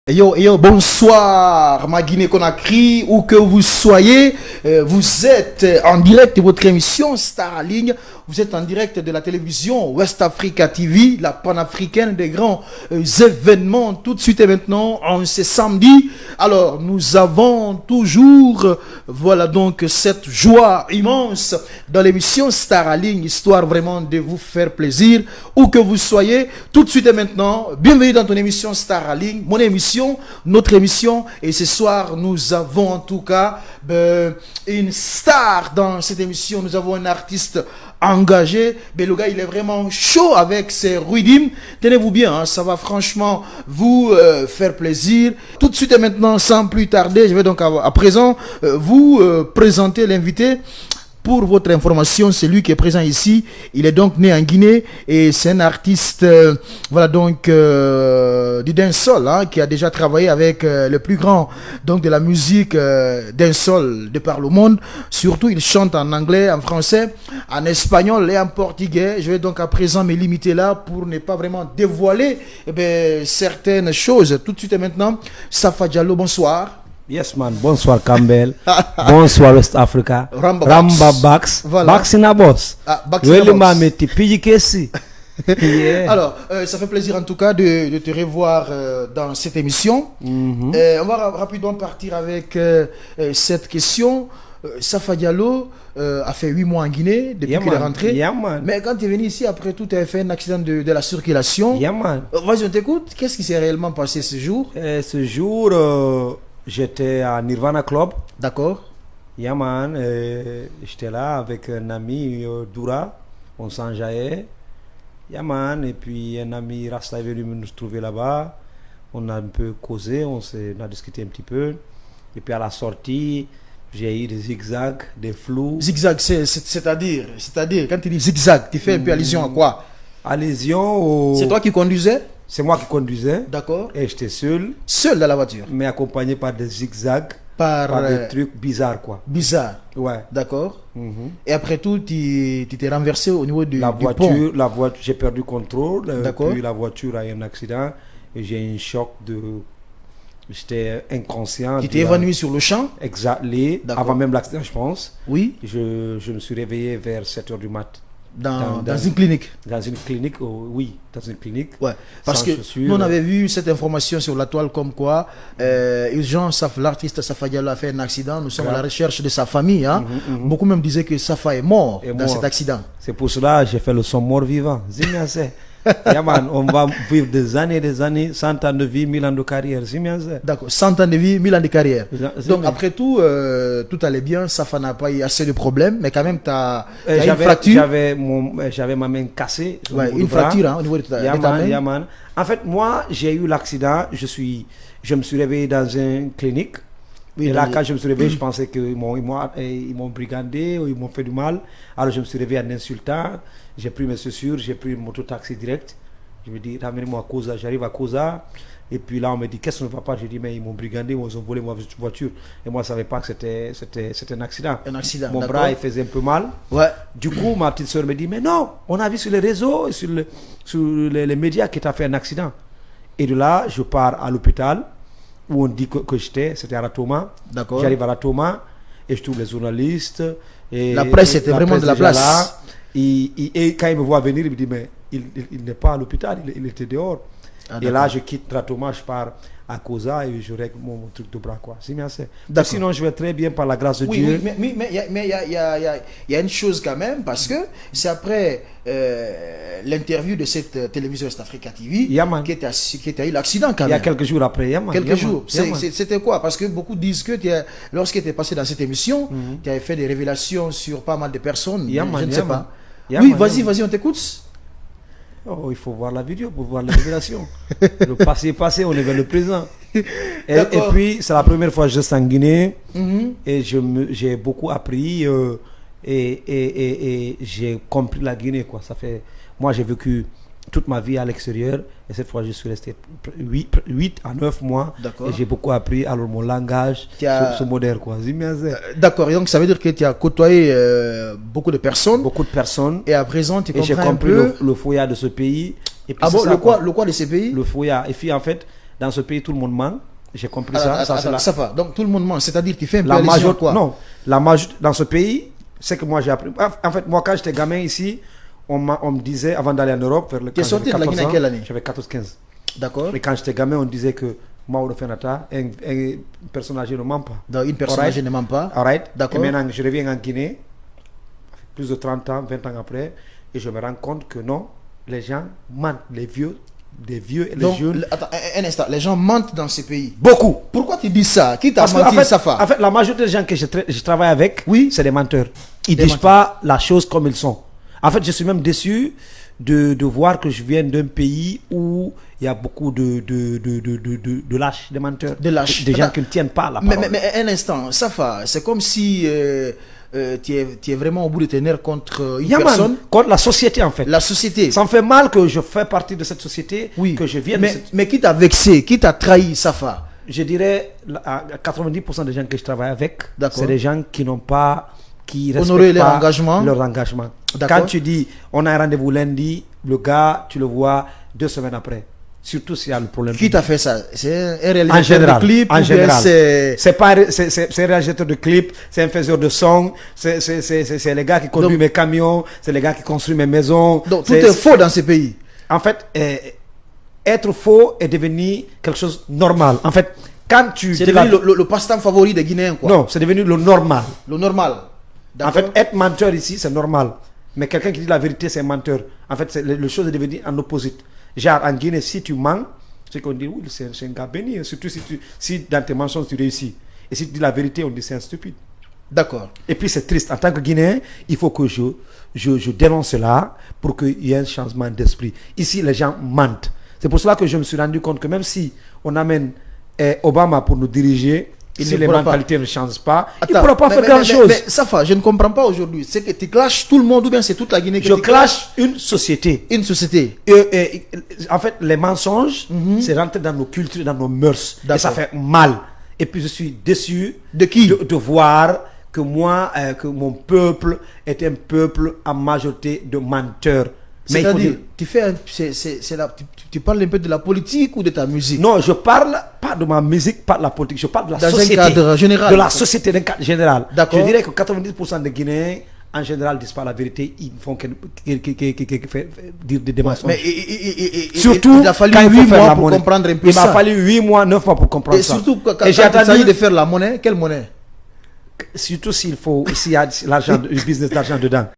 Yo, bonsoir, ma Guinée-Conakry, où que vous soyez, vous êtes en direct de votre émission Star Ligne, vous êtes en direct de la télévision West Africa TV, la panafricaine des grands événements, tout de suite et maintenant, en ce samedi. Alors, nous avons toujours, voilà donc, cette joie immense dans l'émission Star Ligne, histoire vraiment de vous faire plaisir, où que vous soyez, tout de suite et maintenant, bienvenue dans ton émission Star Ligne, mon émission, notre émission, et ce soir nous avons en tout cas une star dans cette émission. Nous avons un artiste engagé, le gars il est vraiment chaud avec ses rythmes. Tenez-vous bien, hein, ça va franchement vous faire plaisir. Tout de suite et maintenant, sans plus tarder, je vais donc à présent vous présenter l'invité. Pour votre information, c'est lui qui est présent ici. Il est donc né en Guinée et c'est un artiste, voilà donc du dancehall, hein, qui a déjà travaillé avec le plus grand donc de la musique dancehall de par le monde. Surtout, il chante en anglais, en français, en espagnol et en portugais. Je vais donc à présent me limiter là pour ne pas vraiment dévoiler certaines choses. Tout de suite et maintenant, Safa Diallo, bonsoir. Yes man, bonsoir Campbell, bonsoir West Africa, Ramba Bax, voilà. Baxina Boss, Alors, ça fait plaisir en tout cas de te revoir dans cette émission. On va rapidement partir avec cette question. Safa Diallo a fait 8 mois en Guinée depuis qu'il est rentré. Mais quand tu es venu ici, après tout, tu as fait un accident de la circulation. Vas-y, on t'écoute. Qu'est-ce qui s'est réellement passé ce jour? Ce jour, j'étais à Nirvana Club. D'accord. Yaman, j'étais là avec un ami Doura, on s'enjaillait. Yaman, et puis un ami Rasta est venu nous trouver là-bas. On a un peu causé, on a discuté un petit peu. Et puis à la sortie, j'ai eu des zigzags, des flous. Zigzag, c'est-à-dire, quand tu dis zigzag, tu fais un peu allusion à quoi? Allusion au... C'est toi qui conduisais? C'est moi qui conduisais. D'accord. Et j'étais seul. Seul dans la voiture? Mais accompagné par des zigzags. Par des trucs bizarres, quoi. Bizarre. Ouais. D'accord. Et après tout, tu t'es renversé au niveau du pont. La voiture, j'ai perdu contrôle. D'accord. Puis la voiture a eu un accident. Et j'ai eu un choc de... J'étais inconscient. Tu t'es évanoui sur le champ? Exactement. Avant même l'accident, je pense. Oui. Je me suis réveillé vers 7h du mat. Dans une clinique? Dans une clinique, oui, dans une clinique. Ouais, parce que nous on avait vu cette information sur la toile comme quoi l'artiste Safa Diallo a fait un accident. Nous sommes à la recherche de sa famille. Hein. Beaucoup même disaient que Safa est mort dans cet accident. C'est pour cela que j'ai fait le son mort-vivant. Yaman, on va vivre des années, 100 ans de vie, 1000 ans de carrière. D'accord, 100 ans de vie, 1000 ans de carrière. Donc après tout, tout allait bien, Safa n'a pas eu assez de problèmes, mais quand même, tu as une fracture. J'avais ma main cassée. Ouais, une fracture, hein, au niveau de ta main. Yaman. En fait, moi, j'ai eu l'accident, je me suis réveillé dans une clinique. Et là, quand je me suis réveillé, je pensais qu'ils m'ont brigandé ou ils m'ont fait du mal. Alors, je me suis réveillé en insultant. J'ai pris mes chaussures, j'ai pris une moto-taxi direct. Je me dis, ramenez-moi à Koza. J'arrive à Koza. Et puis là, on me dit, qu'est-ce que ne va pas? J'ai dit, mais ils m'ont brigandé, ils ont volé ma voiture. Et moi, je ne savais pas que c'était un accident. Un accident. Mon bras, il faisait un peu mal. Ouais. Du coup, ma petite soeur me dit, mais non, on a vu sur les réseaux, sur les médias que tu as fait un accident. Et de là, je pars à l'hôpital où on dit que c'était à Ratoma. D'accord. J'arrive à Ratoma et je trouve les journalistes. Et la presse était vraiment de la place. Là. Et quand il me voit venir, il me dit, mais il n'est pas à l'hôpital, il était dehors. Et là, je quitte Ratoma, je pars à Koza et je règle mon truc de bras, quoi. Sinon, je vais très bien par la grâce de Dieu. Oui, mais il y a une chose quand même, parce que c'est après l'interview de cette télévision West Africa TV que tu as eu l'accident quand même. Il y a quelques jours après. Quelques jours. C'était quoi? Parce que beaucoup disent que lorsque tu es passé dans cette émission, tu avais fait des révélations sur pas mal de personnes. Je ne sais pas. Oui, vas-y, on t'écoute. Oh, il faut voir la vidéo pour voir les révélations. Le passé est passé, on est vers le présent. Et puis, c'est la première fois que je suis en Guinée. Et j'ai beaucoup appris et j'ai compris la Guinée, quoi. Moi, j'ai vécu toute ma vie à l'extérieur. Et cette fois, je suis resté 8 à 9 mois. Et j'ai beaucoup appris. Alors, mon langage, ce moderne, quoi. D'accord. Et donc, ça veut dire que tu as côtoyé beaucoup de personnes. Beaucoup de personnes. Et à présent, tu comprends j'ai compris le foyer de ce pays. Et puis le quoi de ce pays? Le foyer. Et puis, en fait, dans ce pays, tout le monde ment. J'ai compris Ça va. Donc tout le monde ment. C'est-à-dire tu fais un peu la allusion à majorité, quoi? non, dans ce pays, c'est que moi j'ai appris. En fait, moi quand j'étais gamin ici, on me disait, avant d'aller en Europe, vers le Tu es sorti de la Guinée à quelle année? J'avais 14-15. D'accord. Et quand j'étais gamin, on disait que Maodo Fenata, un personnage ne ment pas. Donc une personne âgée ne ment pas. Alright. D'accord. Et maintenant, je reviens en Guinée, plus de 30 ans, 20 ans après, et je me rends compte que non, les gens mentent, les vieux et les jeunes. Attends, un instant, les gens mentent dans ces pays. Beaucoup. Pourquoi tu dis ça? Qui t'a Parce menti, qu'en fait, Safa? en fait, la majorité des gens que je travaille avec, Oui. c'est des menteurs. Ils Des ne disent menteurs. pas la chose comme ils sont. En fait, je suis même déçu de voir que je viens d'un pays où il y a beaucoup de lâches, de menteurs. De lâches. Des gens Attends. qui ne tiennent pas la parole. Mais un instant, Safa, c'est comme si tu es vraiment au bout de tes nerfs contre une Yaman, personne. contre la société en fait. La société. Ça me fait mal que je fais partie de cette société, Oui. que je viens de mais, cette... mais qui t'a vexé? Qui t'a trahi, Safa? Je dirais à 90% des gens que je travaille avec, D'accord. c'est des gens qui n'ont pas, qui Honorer respectent leur pas engagement. leur engagement. D'accord. Quand tu dis, on a un rendez-vous lundi, le gars, tu le vois 2 semaines après. Surtout s'il y a le problème. Qui t'a fait ça? C'est un En réalisateur général, de clip? en ou bien général. c'est... C'est un réalisateur de clips, c'est un faiseur de son, c'est les gars qui conduisent Donc- mes camions, c'est les gars qui construisent mes maisons. Donc tout est faux dans ces pays. En fait, être faux est devenu quelque chose de normal. En fait, quand tu... C'est dis la- devenu le passe-temps favori des Guinéens, quoi. Non, c'est devenu le normal. Le normal. En D'accord. fait, être menteur ici, c'est normal. Mais quelqu'un qui dit la vérité, c'est un menteur. En fait, le chose est devenu en opposite. Genre, en Guinée, si tu mens, c'est qu'on dit, oui, c'est un gars béni. Surtout si dans tes mensonges, tu réussis. Et si tu dis la vérité, on dit c'est un stupide. D'accord. Et puis, c'est triste. En tant que Guinéen, il faut que je dénonce cela pour qu'il y ait un changement d'esprit. Ici, les gens mentent. C'est pour cela que je me suis rendu compte que même si on amène Obama pour nous diriger, Il si ne les pourra pas. mentalités ne changent pas, il Attends, ne pourra pas faire grand-chose. Mais Safa, je ne comprends pas aujourd'hui. C'est que tu clashes tout le monde ou bien c'est toute la Guinée que Je tu clash une société. une société. En fait, les mensonges, c'est rentrer dans nos cultures, dans nos mœurs. Et ça D'accord. fait mal. Et puis je suis déçu De qui? de voir que moi, que mon peuple est un peuple en majorité de menteurs. Mais il faut C'est-à-dire, dire- tu fais tu parles un peu de la politique ou de ta musique? Non, je parle pas de ma musique, pas de la politique. Je parle de la Dans un société. cadre général. De la société, d'un cadre général. D'accord. Je dirais que 90% des Guinéens, en général, disent pas la vérité. Ils font dire des mensonges. Mais Surtout il a fallu quand il faut 8 faire mois la pour monnaie. comprendre un peu Il ça. m'a fallu 8 mois, 9 mois pour comprendre Et ça. surtout quand Et j'ai il s'agit attendu, de faire la monnaie, quelle monnaie? surtout s'il y a l'argent, le business d'argent dedans.